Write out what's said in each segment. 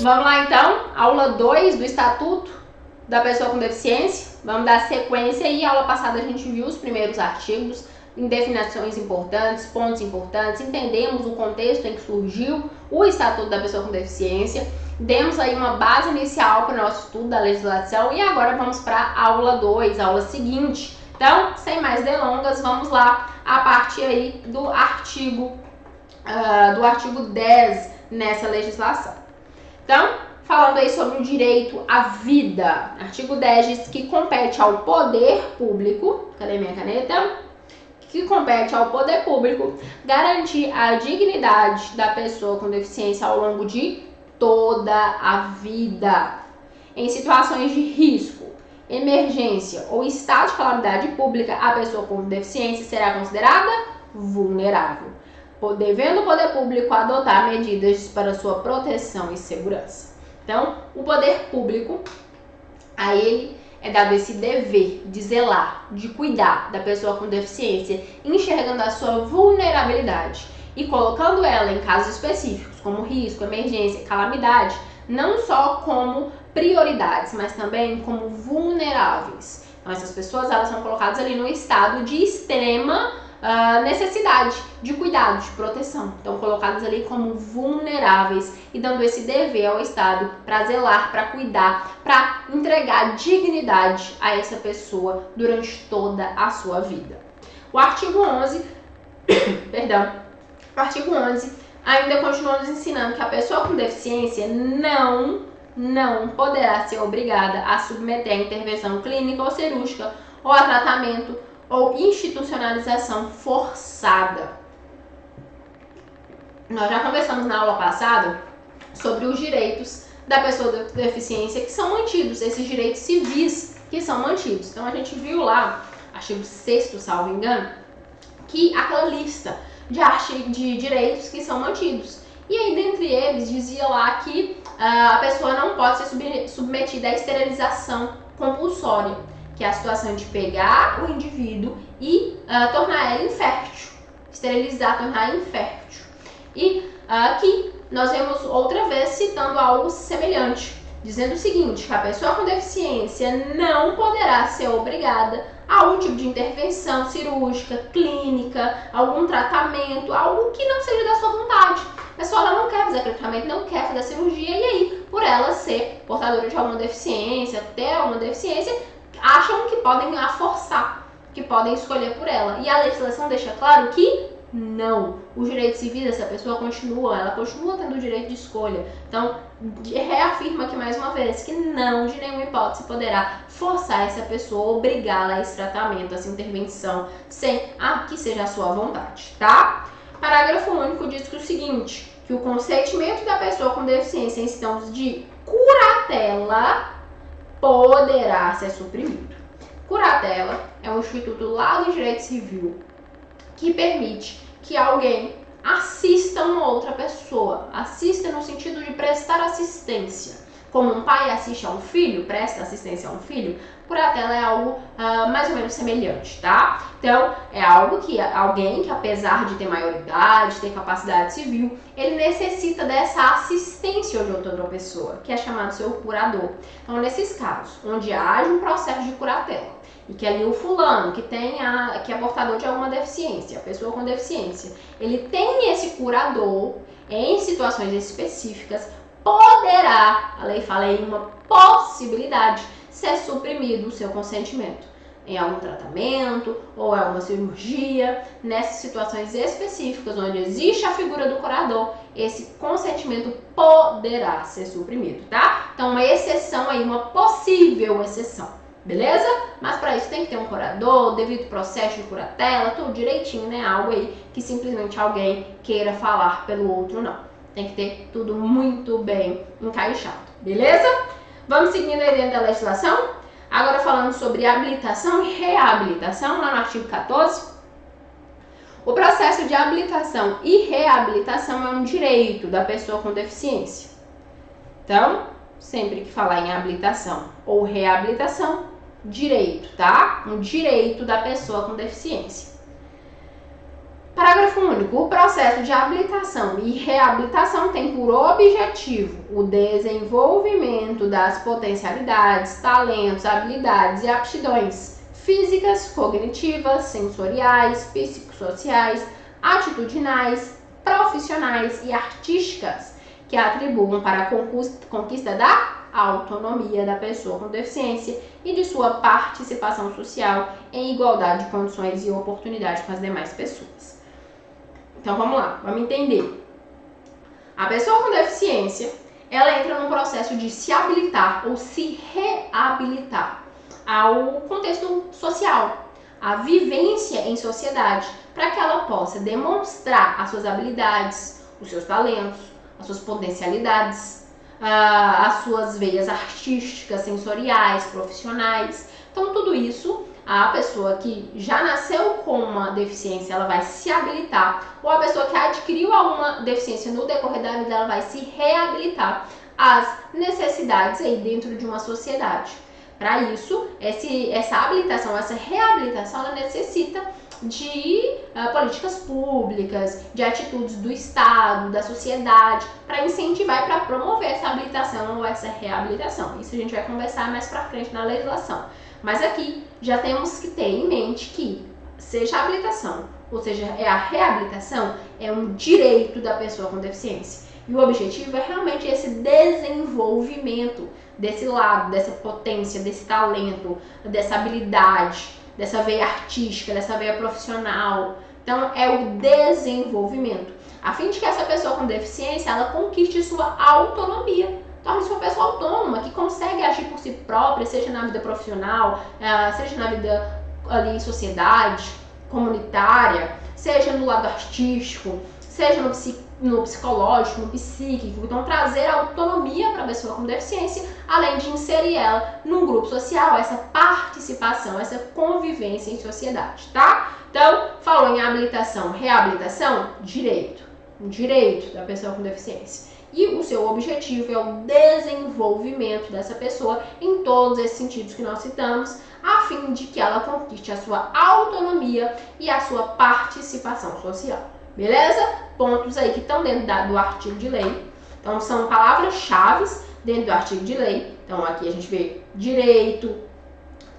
Vamos lá então, aula 2 do Estatuto da Pessoa com Deficiência. Vamos dar sequência aí. Aula passada a gente viu os primeiros artigos, em definições importantes, pontos importantes, entendemos o contexto em que surgiu o Estatuto da Pessoa com Deficiência, demos aí uma base inicial para o nosso estudo da legislação e agora vamos para a aula 2, aula seguinte. Então, sem mais delongas, vamos lá a partir aí do artigo 10 nessa legislação. Então, falando aí sobre o direito à vida, artigo 10 diz que compete ao poder público, cadê minha caneta? Que compete ao poder público garantir a dignidade da pessoa com deficiência ao longo de toda a vida. Em situações de risco, emergência ou estado de calamidade pública, a pessoa com deficiência será considerada vulnerável, devendo o poder público adotar medidas para sua proteção e segurança. Então, o poder público, a ele é dado esse dever de zelar, de cuidar da pessoa com deficiência, enxergando a sua vulnerabilidade e colocando ela em casos específicos, como risco, emergência, calamidade, não só como prioridades, mas também como vulneráveis. Então, essas pessoas elas são colocadas ali no estado de extrema necessidade de cuidado, de proteção. Então, colocadas ali como vulneráveis e dando esse dever ao Estado para zelar, para cuidar, para entregar dignidade a essa pessoa durante toda a sua vida. O artigo 11, o artigo 11 ainda continua nos ensinando que a pessoa com deficiência não poderá ser obrigada a submeter a intervenção clínica ou cirúrgica ou a tratamento ou institucionalização forçada. Nós já conversamos na aula passada sobre os direitos da pessoa com deficiência que são mantidos, esses direitos civis que são mantidos. Então a gente viu lá, artigo 6º, salvo engano, que aquela lista de direitos que são mantidos. E aí, dentre eles, dizia lá que a pessoa não pode ser submetida à esterilização compulsória, que é a situação de pegar o indivíduo e tornar ela infértil, esterilizar, tornar ela infértil. E aqui nós vemos outra vez citando algo semelhante, dizendo o seguinte, que a pessoa com deficiência não poderá ser obrigada a algum tipo de intervenção cirúrgica, clínica, algum tratamento, algo que não seja da sua vontade. A pessoa ela não quer fazer aquele tratamento, não quer fazer a cirurgia, e aí, por ela ser portadora de alguma deficiência, ter alguma deficiência, acham que podem a forçar, que podem escolher por ela. E a legislação deixa claro que não. Os direitos civis dessa pessoa ela continua tendo o direito de escolha. Então, reafirma aqui mais uma vez que não, de nenhuma hipótese, poderá forçar essa pessoa, obrigá-la a esse tratamento, a essa intervenção, sem que seja a sua vontade, tá? Parágrafo único diz que o seguinte, que o consentimento da pessoa com deficiência em situação de curatela poderá ser suprimido. Curatela é um instituto lá do direito civil que permite que alguém assista uma outra pessoa. Assista no sentido de prestar assistência. Como um pai assiste a um filho, presta assistência a um filho, curatela é algo mais ou menos semelhante, tá? Então, é algo que alguém que, apesar de ter maioridade, ter capacidade civil, ele necessita dessa assistência de outra pessoa, que é chamado seu curador. Então, nesses casos, onde haja um processo de curatela, e que ali o fulano, que é portador de alguma deficiência, a pessoa com deficiência, ele tem esse curador em situações específicas, poderá, a lei fala em uma possibilidade, ser suprimido o seu consentimento em algum tratamento ou em alguma cirurgia. Nessas situações específicas onde existe a figura do curador, esse consentimento poderá ser suprimido, tá? Então, uma exceção aí, uma possível exceção, beleza? Mas para isso tem que ter um curador, devido processo de curatela, tudo direitinho, né? Algo aí que simplesmente alguém queira falar pelo outro, não. Tem que ter tudo muito bem encaixado, beleza? Vamos seguindo aí dentro da legislação. Agora falando sobre habilitação e reabilitação, lá no artigo 14. O processo de habilitação e reabilitação é um direito da pessoa com deficiência. Então, sempre que falar em habilitação ou reabilitação, direito, tá? Um direito da pessoa com deficiência. Parágrafo único. público, o processo de habilitação e reabilitação tem por objetivo o desenvolvimento das potencialidades, talentos, habilidades e aptidões físicas, cognitivas, sensoriais, psicossociais, atitudinais, profissionais e artísticas que atribuam para a conquista da autonomia da pessoa com deficiência e de sua participação social em igualdade de condições e oportunidades com as demais pessoas. Então vamos lá, vamos entender. A pessoa com deficiência, ela entra num processo de se habilitar ou se reabilitar ao contexto social, à vivência em sociedade, para que ela possa demonstrar as suas habilidades, os seus talentos, as suas potencialidades, as suas veias artísticas, sensoriais, profissionais. Então tudo isso, a pessoa que já nasceu com uma deficiência, ela vai se habilitar, ou a pessoa que adquiriu alguma deficiência no decorrer da vida, ela vai se reabilitar às necessidades aí dentro de uma sociedade. Para isso, essa habilitação, essa reabilitação, ela necessita de políticas públicas, de atitudes do Estado, da sociedade, para incentivar e para promover essa habilitação ou essa reabilitação. Isso a gente vai conversar mais para frente na legislação. Mas aqui já temos que ter em mente que, seja a habilitação, ou seja, a reabilitação, é um direito da pessoa com deficiência. E o objetivo é realmente esse desenvolvimento desse lado, dessa potência, desse talento, dessa habilidade, dessa veia artística, dessa veia profissional. Então, é o desenvolvimento, a fim de que essa pessoa com deficiência, ela conquiste sua autonomia, torne-se uma pessoa autônoma, que consegue agir por si própria, seja na vida profissional, seja na vida ali em sociedade, comunitária, seja no lado artístico, seja no psicológico, no psíquico. Então, trazer autonomia para a pessoa com deficiência, além de inserir ela num grupo social, essa participação, essa convivência em sociedade, tá? Então, falou em habilitação, reabilitação, direito. Um direito da pessoa com deficiência. E o seu objetivo é o desenvolvimento dessa pessoa em todos esses sentidos que nós citamos, a fim de que ela conquiste a sua autonomia e a sua participação social. Beleza? Pontos aí que estão dentro do artigo de lei. Então, são palavras-chave dentro do artigo de lei. Então, aqui a gente vê direito,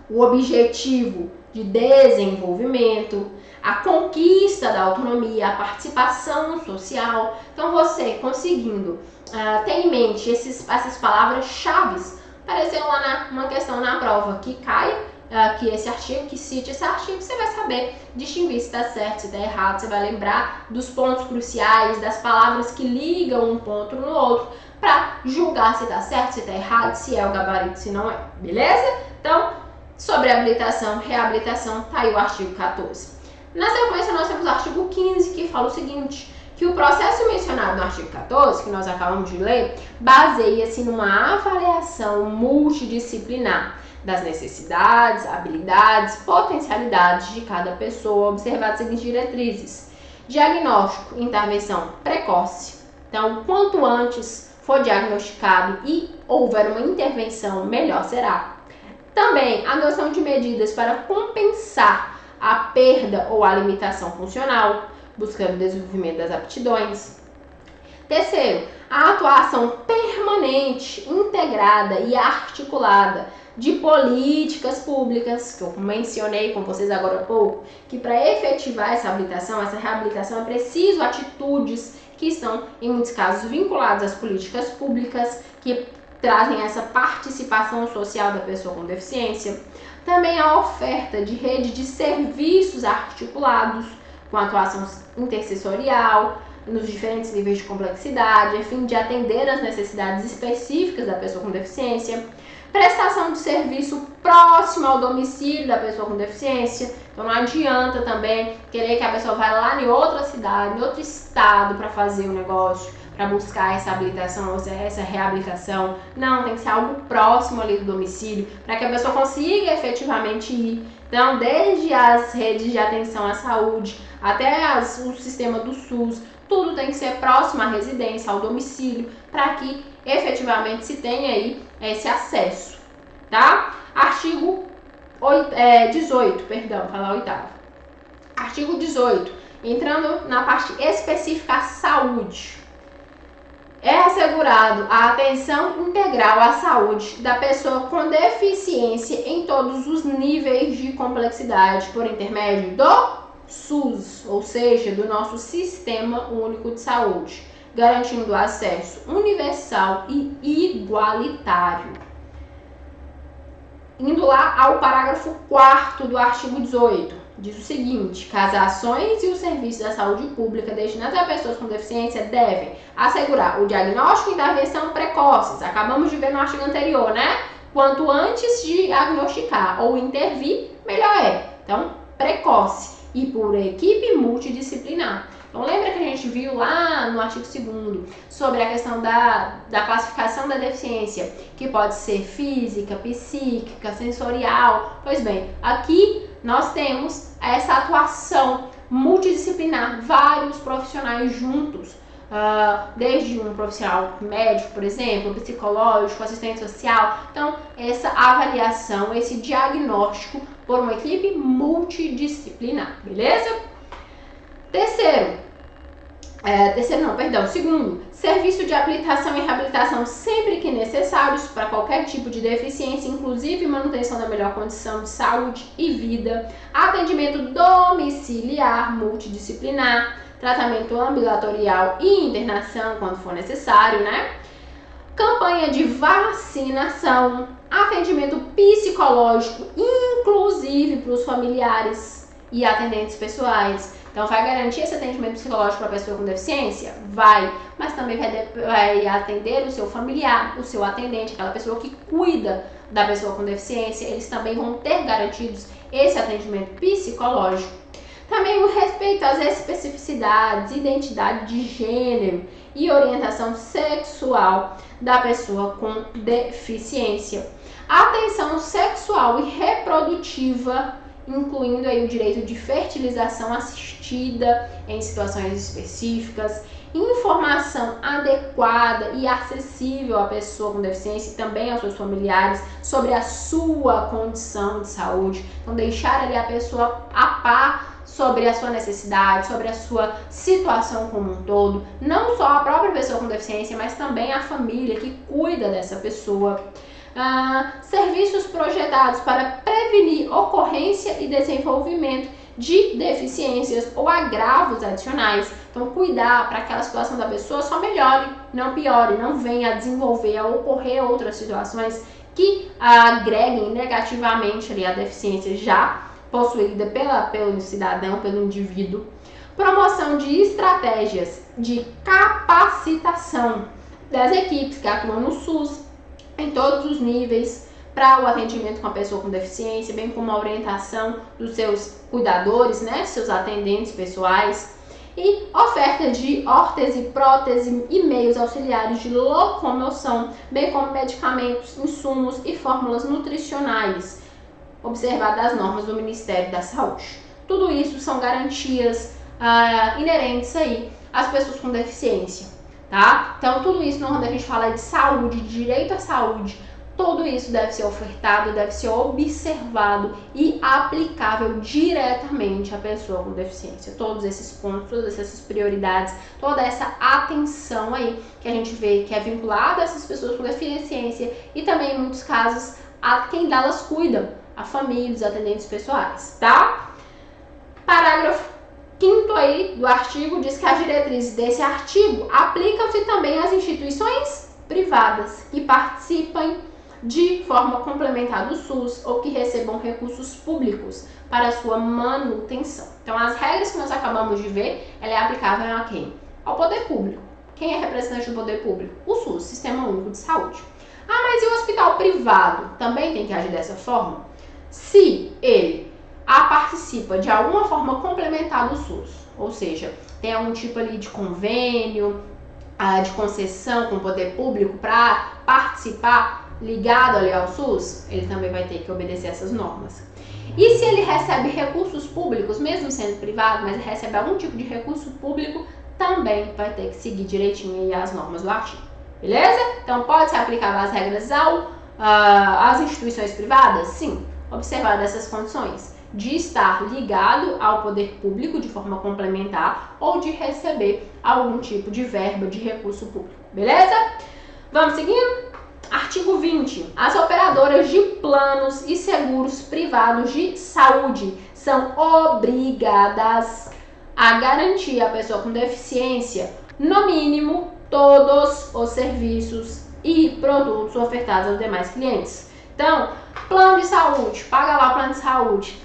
o objetivo de desenvolvimento, a conquista da autonomia, a participação social. Então, você conseguindo ter em mente essas palavras-chave, apareceu lá numa questão na prova que cai, que esse artigo, que cite esse artigo, você vai saber distinguir se está certo, se está errado, você vai lembrar dos pontos cruciais, das palavras que ligam um ponto no outro, para julgar se está certo, se está errado, se é o gabarito, se não é, beleza? Então, sobre habilitação, reabilitação, tá aí o artigo 14. Na sequência, nós temos o artigo 15, que fala o seguinte, que o processo mencionado no artigo 14, que nós acabamos de ler, baseia-se numa avaliação multidisciplinar das necessidades, habilidades, potencialidades de cada pessoa, observadas as seguintes diretrizes: diagnóstico e intervenção precoce. Então, quanto antes for diagnosticado e houver uma intervenção, melhor será. Também a adoção de medidas para compensar a perda ou a limitação funcional, buscando o desenvolvimento das aptidões. Terceiro, a atuação permanente, integrada e articulada de políticas públicas, que eu mencionei com vocês agora há pouco, que para efetivar essa habilitação, essa reabilitação, é preciso atitudes que estão, em muitos casos, vinculadas às políticas públicas, que trazem essa participação social da pessoa com deficiência. Também a oferta de rede de serviços articulados, com atuação intersetorial, nos diferentes níveis de complexidade, a fim de atender às necessidades específicas da pessoa com deficiência. Prestação de serviço próximo ao domicílio da pessoa com deficiência. Então não adianta também querer que a pessoa vá lá em outra cidade, em outro estado para fazer o negócio, para buscar essa habilitação, essa reabilitação. Não, tem que ser algo próximo ali do domicílio, para que a pessoa consiga efetivamente ir. Então, desde as redes de atenção à saúde até o sistema do SUS, tudo tem que ser próximo à residência, ao domicílio, para que efetivamente se tenha aí esse acesso, tá? Artigo 18, perdão, falar oitavo. Artigo 18. Entrando na parte específica, a saúde. É assegurado a atenção integral à saúde da pessoa com deficiência em todos os níveis de complexidade por intermédio do SUS, ou seja, do nosso Sistema Único de Saúde, garantindo acesso universal e igualitário. Indo lá ao parágrafo 4º do artigo 18, diz o seguinte: que as ações e os serviços da saúde pública destinados a pessoas com deficiência devem assegurar o diagnóstico e intervenção precoces. Acabamos de ver no artigo anterior, né? Quanto antes de diagnosticar ou intervir, melhor é. Então, precoce e por equipe multidisciplinar. Então, lembra que a gente viu lá no artigo 2º sobre a questão da classificação da deficiência, que pode ser física, psíquica, sensorial? Pois bem, aqui nós temos essa atuação multidisciplinar, vários profissionais juntos, desde um profissional médico, por exemplo, psicológico, assistente social. Então, essa avaliação, esse diagnóstico por uma equipe multidisciplinar, beleza? Segundo, serviço de habilitação e reabilitação sempre que necessários para qualquer tipo de deficiência, inclusive manutenção da melhor condição de saúde e vida, atendimento domiciliar multidisciplinar, tratamento ambulatorial e internação quando for necessário, né? Campanha de vacinação, atendimento psicológico, inclusive para os familiares e atendentes pessoais. Então, vai garantir esse atendimento psicológico para a pessoa com deficiência? Vai, mas também vai atender o seu familiar, o seu atendente, aquela pessoa que cuida da pessoa com deficiência. Eles também vão ter garantidos esse atendimento psicológico. Também o respeito às especificidades, identidade de gênero e orientação sexual da pessoa com deficiência. Atenção sexual e reprodutiva, incluindo aí o direito de fertilização assistida em situações específicas, informação adequada e acessível à pessoa com deficiência e também aos seus familiares sobre a sua condição de saúde. Então, deixar ali a pessoa a par sobre a sua necessidade, sobre a sua situação como um todo, não só a própria pessoa com deficiência, mas também a família que cuida dessa pessoa. Serviços projetados para prevenir ocorrência e desenvolvimento de deficiências ou agravos adicionais. Então, cuidar para que aquela situação da pessoa só melhore, não piore, não venha a desenvolver, a ocorrer outras situações que agreguem negativamente ali a deficiência já possuída pelo cidadão, pelo indivíduo. Promoção de estratégias de capacitação das equipes que atuam no SUS, em todos os níveis, para o atendimento com a pessoa com deficiência, bem como a orientação dos seus cuidadores, né, seus atendentes pessoais, e oferta de órtese, prótese e meios auxiliares de locomoção, bem como medicamentos, insumos e fórmulas nutricionais, observadas as normas do Ministério da Saúde. Tudo isso são garantias inerentes aí às pessoas com deficiência. Tá? Então, tudo isso, quando a gente fala de saúde, de direito à saúde, tudo isso deve ser ofertado, deve ser observado e aplicável diretamente à pessoa com deficiência. Todos esses pontos, todas essas prioridades, toda essa atenção aí que a gente vê que é vinculada a essas pessoas com deficiência e também, em muitos casos, a quem delas cuida, a família, os atendentes pessoais, tá? Parágrafo 5º aí do artigo diz que as diretrizes desse artigo aplicam-se também às instituições privadas que participem de forma complementar do SUS ou que recebam recursos públicos para sua manutenção. Então, as regras que nós acabamos de ver, ela é aplicável a quem? Ao poder público. Quem é representante do poder público? O SUS, Sistema Único de Saúde. Mas e o hospital privado? Também tem que agir dessa forma? Se ele participa de alguma forma complementar do SUS, ou seja, tem algum tipo ali de convênio, de concessão com o poder público para participar ligado ali ao SUS, ele também vai ter que obedecer essas normas. E se ele recebe recursos públicos, mesmo sendo privado, mas recebe algum tipo de recurso público, também vai ter que seguir direitinho aí as normas do artigo. Beleza? Então, pode ser aplicado as regras às instituições privadas? Sim, observar essas condições. de estar ligado ao poder público de forma complementar ou de receber algum tipo de verba de recurso público, beleza? Vamos seguindo? Artigo 20. As operadoras de planos e seguros privados de saúde são obrigadas a garantir à pessoa com deficiência, no mínimo, todos os serviços e produtos ofertados aos demais clientes. Então, plano de saúde, paga lá o plano de saúde.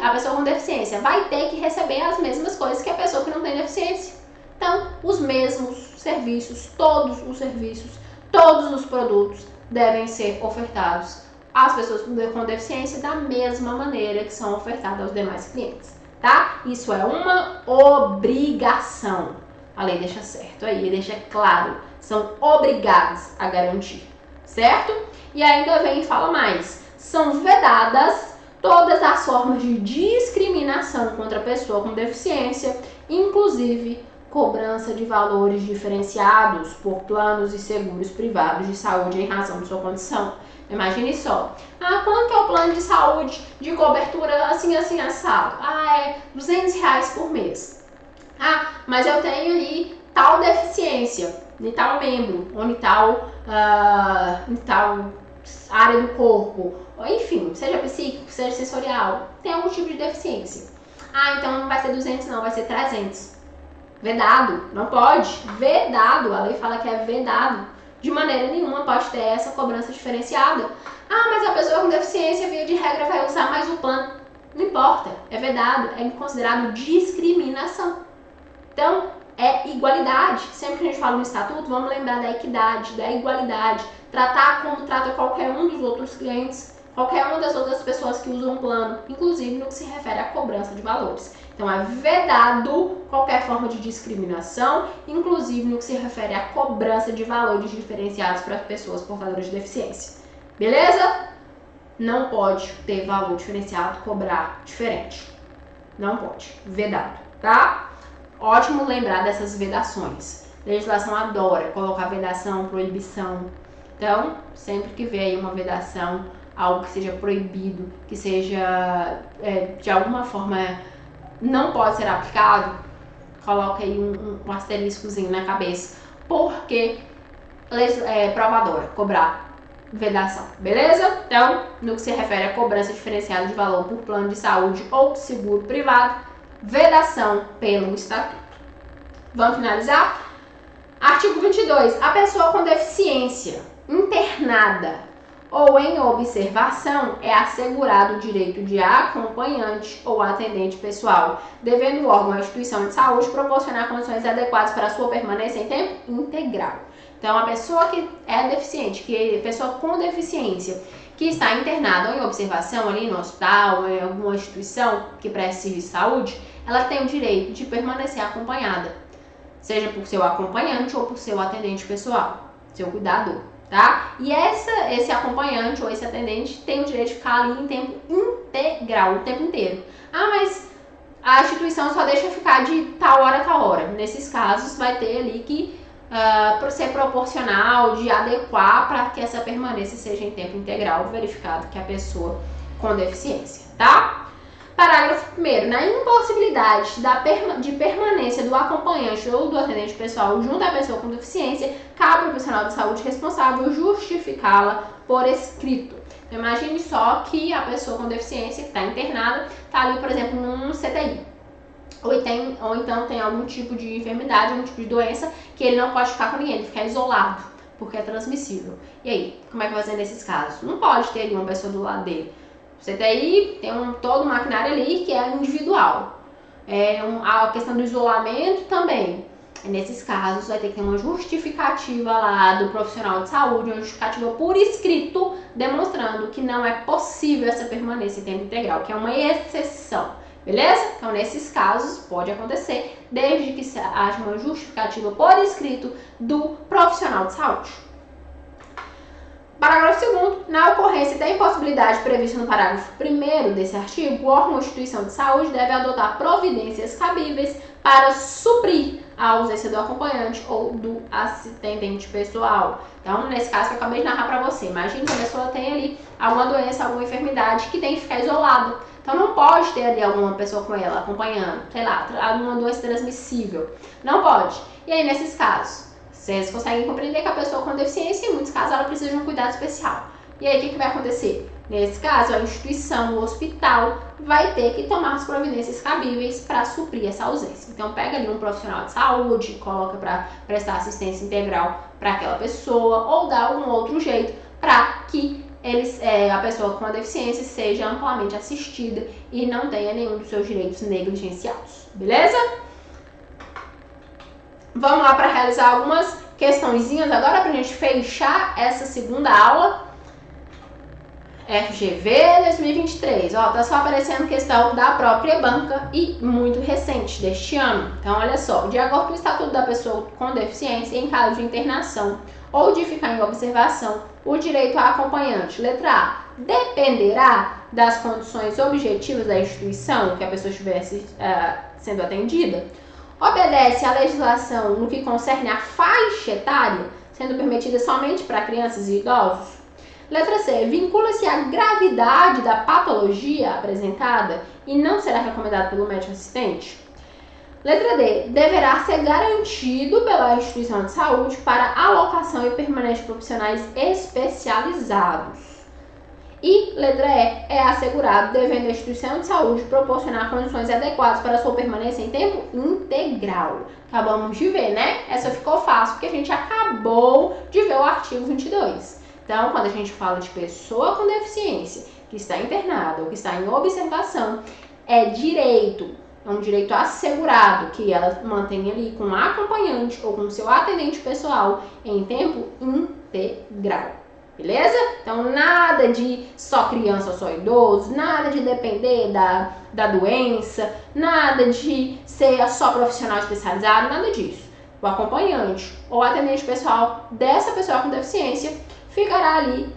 A pessoa com deficiência vai ter que receber as mesmas coisas que a pessoa que não tem deficiência. Então, os mesmos serviços, todos os produtos devem ser ofertados às pessoas com deficiência da mesma maneira que são ofertados aos demais clientes, tá? Isso é uma obrigação. A lei deixa certo aí, deixa claro, são obrigados a garantir, certo? E ainda vem e fala mais, são vedadas todas as formas de discriminação contra a pessoa com deficiência, inclusive cobrança de valores diferenciados por planos e seguros privados de saúde em razão de sua condição. Imagine só, quanto é o plano de saúde de cobertura assim, assado? É R$200 por mês. Mas eu tenho ali tal deficiência, em tal membro, ou em tal área do corpo, ou enfim, seja psíquico, seja sensorial, tem algum tipo de deficiência. Então não vai ser 200 não, vai ser 300. Vedado, não pode, vedado, a lei fala que é vedado. De maneira nenhuma pode ter essa cobrança diferenciada. Mas a pessoa com deficiência, via de regra, vai usar mais o plano. Não importa, é vedado, é considerado discriminação. Então, é igualdade. Sempre que a gente fala no estatuto, vamos lembrar da equidade, da igualdade. Tratar como trata qualquer um dos outros clientes, qualquer uma das outras pessoas que usam o plano, inclusive no que se refere à cobrança de valores. Então, é vedado qualquer forma de discriminação, inclusive no que se refere à cobrança de valores diferenciados para pessoas portadoras de deficiência. Beleza? Não pode ter valor diferenciado, cobrar diferente. Não pode. Vedado, tá? Ótimo lembrar dessas vedações. A legislação adora colocar vedação, proibição. Então, sempre que vê aí uma vedação, algo que seja proibido, que seja de alguma forma não pode ser aplicado, coloca aí um asteriscozinho na cabeça. Porque provadora, cobrar vedação, beleza? Então, no que se refere a cobrança diferenciada de valor por plano de saúde ou seguro privado, vedação pelo estatuto. Vamos finalizar? Artigo 22. A pessoa com deficiência internada ou em observação é assegurado o direito de acompanhante ou atendente pessoal, devendo o órgão ou a instituição de saúde proporcionar condições adequadas para a sua permanência em tempo integral. Então, a pessoa que é deficiente, a pessoa com deficiência, que está internada ou em observação ali no hospital ou em alguma instituição que preste serviço de saúde, ela tem o direito de permanecer acompanhada, seja por seu acompanhante ou por seu atendente pessoal, seu cuidador. Tá? E esse acompanhante ou esse atendente tem o direito de ficar ali em tempo integral, o tempo inteiro. Mas a instituição só deixa ficar de tal hora a tal hora. Nesses casos, vai ter ali que ser proporcional, de adequar para que essa permanência seja em tempo integral, verificado que a pessoa com deficiência, tá? Parágrafo 1º. Na impossibilidade de permanência do acompanhante ou do atendente pessoal junto à pessoa com deficiência, cabe ao profissional de saúde responsável justificá-la por escrito. Então, imagine só que a pessoa com deficiência que está internada está ali, por exemplo, num CTI. Ou então tem algum tipo de enfermidade, algum tipo de doença que ele não pode ficar com ninguém, ele fica isolado, porque é transmissível. E aí, como é que vai ser nesses casos? Não pode ter ali uma pessoa do lado dele. Você tem todo o maquinário ali que é individual. A questão do isolamento também. Nesses casos, vai ter que ter uma justificativa lá do profissional de saúde, uma justificativa por escrito, demonstrando que não é possível essa permanência em tempo integral, que é uma exceção. Beleza? Então, nesses casos, pode acontecer, desde que haja uma justificativa por escrito do profissional de saúde. Parágrafo 2º. Na ocorrência da impossibilidade prevista no parágrafo 1º desse artigo, o órgão ou instituição de saúde deve adotar providências cabíveis para suprir a ausência do acompanhante ou do assistente pessoal. Então, nesse caso que eu acabei de narrar para você, imagine que a pessoa tem ali alguma doença, alguma enfermidade que tem que ficar isolada. Então não pode ter ali alguma pessoa com ela acompanhando, sei lá, alguma doença transmissível. Não pode. E aí, nesses casos, vocês conseguem compreender que a pessoa com deficiência, em muitos casos, ela precisa de um cuidado especial. E aí, o que vai acontecer? Nesse caso, a instituição, o hospital, vai ter que tomar as providências cabíveis para suprir essa ausência. Então, pega ali um profissional de saúde, coloca para prestar assistência integral para aquela pessoa, ou dá algum outro jeito para que a pessoa com a deficiência seja amplamente assistida e não tenha nenhum dos seus direitos negligenciados. Beleza? Vamos lá para realizar algumas questõezinhas agora para a gente fechar essa segunda aula. FGV 2023, tá só aparecendo questão da própria banca e muito recente, deste ano. Então, olha só, de acordo com o Estatuto da Pessoa com Deficiência, em caso de internação ou de ficar em observação, o direito a acompanhante, letra A, dependerá das condições objetivas da instituição que a pessoa estivesse sendo atendida, obedece à legislação no que concerne a faixa etária, sendo permitida somente para crianças e idosos. Letra C. Vincula-se à gravidade da patologia apresentada e não será recomendado pelo médico assistente. Letra D. Deverá ser garantido pela instituição de saúde para alocação e permanência de profissionais especializados. E letra E. É assegurado, devendo a instituição de saúde proporcionar condições adequadas para sua permanência em tempo integral. Acabamos de ver, né? Essa ficou fácil porque a gente acabou de ver o artigo 22. Então, quando a gente fala de pessoa com deficiência que está internada ou que está em observação, é um direito assegurado que ela mantenha ali com acompanhante ou com seu atendente pessoal em tempo integral. Beleza? Então, nada de só criança ou só idoso, nada de depender da doença, nada de ser só profissional especializado, nada disso. O acompanhante ou atendente pessoal dessa pessoa com deficiência ficará ali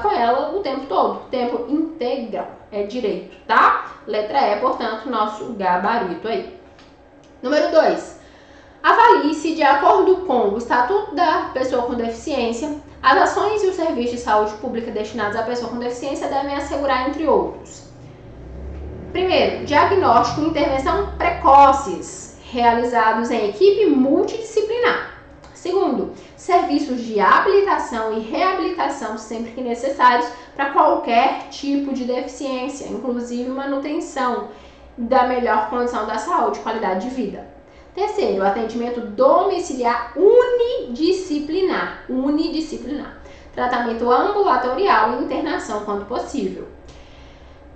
com ela o tempo todo, tempo integral, é direito, tá? Letra E, portanto, nosso gabarito aí. Número 2. Avalie-se, de acordo com o Estatuto da Pessoa com Deficiência, as ações e os serviços de saúde pública destinados à pessoa com deficiência devem assegurar, entre outros. Primeiro, diagnóstico e intervenção precoces, realizados em equipe multidisciplinar. Segundo, serviços de habilitação e reabilitação sempre que necessários para qualquer tipo de deficiência, inclusive manutenção da melhor condição da saúde e qualidade de vida. Terceiro, atendimento domiciliar unidisciplinar. Tratamento ambulatorial e internação quando possível.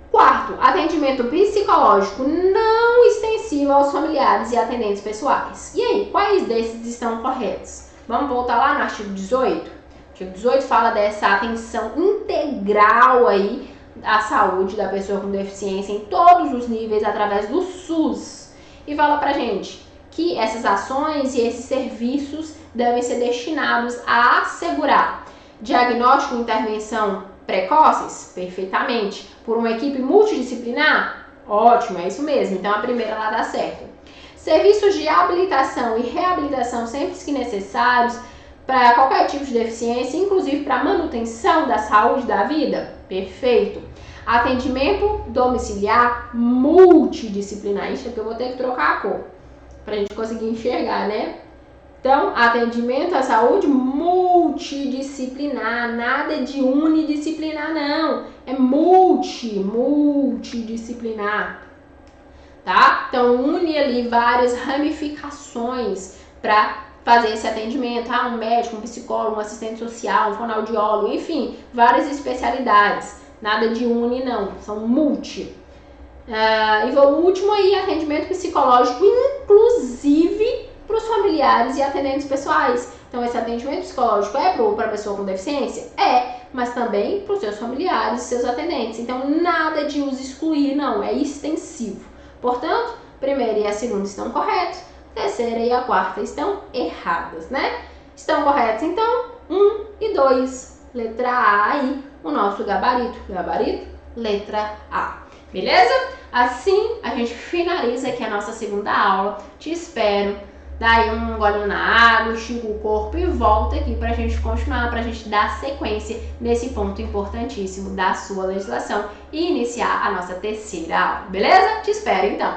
Quarto, atendimento psicológico não extensivo aos familiares e atendentes pessoais. E aí, quais desses estão corretos? Vamos voltar lá no artigo 18? O artigo 18 fala dessa atenção integral aí à saúde da pessoa com deficiência em todos os níveis através do SUS. E fala pra gente que essas ações e esses serviços devem ser destinados a assegurar diagnóstico e intervenção precoces? Perfeitamente. Por uma equipe multidisciplinar? Ótimo, é isso mesmo. Então a primeira lá dá certo. Serviços de habilitação e reabilitação sempre que necessários para qualquer tipo de deficiência, inclusive para manutenção da saúde da vida? Perfeito. Atendimento domiciliar multidisciplinar. Isso aqui eu vou ter que trocar a cor para a gente conseguir enxergar, né? Então, atendimento à saúde multidisciplinar, nada de unidisciplinar não, é multidisciplinar, tá? Então, une ali várias ramificações para fazer esse atendimento, um médico, um psicólogo, um assistente social, um fonoaudiólogo, enfim, várias especialidades, nada de uni não, são multi. E o último aí, atendimento psicológico, inclusive para os familiares e atendentes pessoais. Então, esse atendimento psicológico é para a pessoa com deficiência? É, mas também para os seus familiares e seus atendentes. Então, nada de os excluir, não, é extensivo. Portanto, a primeira e a segunda estão corretas, a terceira e a quarta estão erradas, né? Estão corretas, então, 1 e 2. Letra A aí, o nosso gabarito. Gabarito, letra A. Beleza? Assim, a gente finaliza aqui a nossa segunda aula. Te espero dá aí um golinho na água, estica o corpo e volta aqui pra gente continuar, pra gente dar sequência nesse ponto importantíssimo da sua legislação e iniciar a nossa terceira aula, beleza? Te espero então!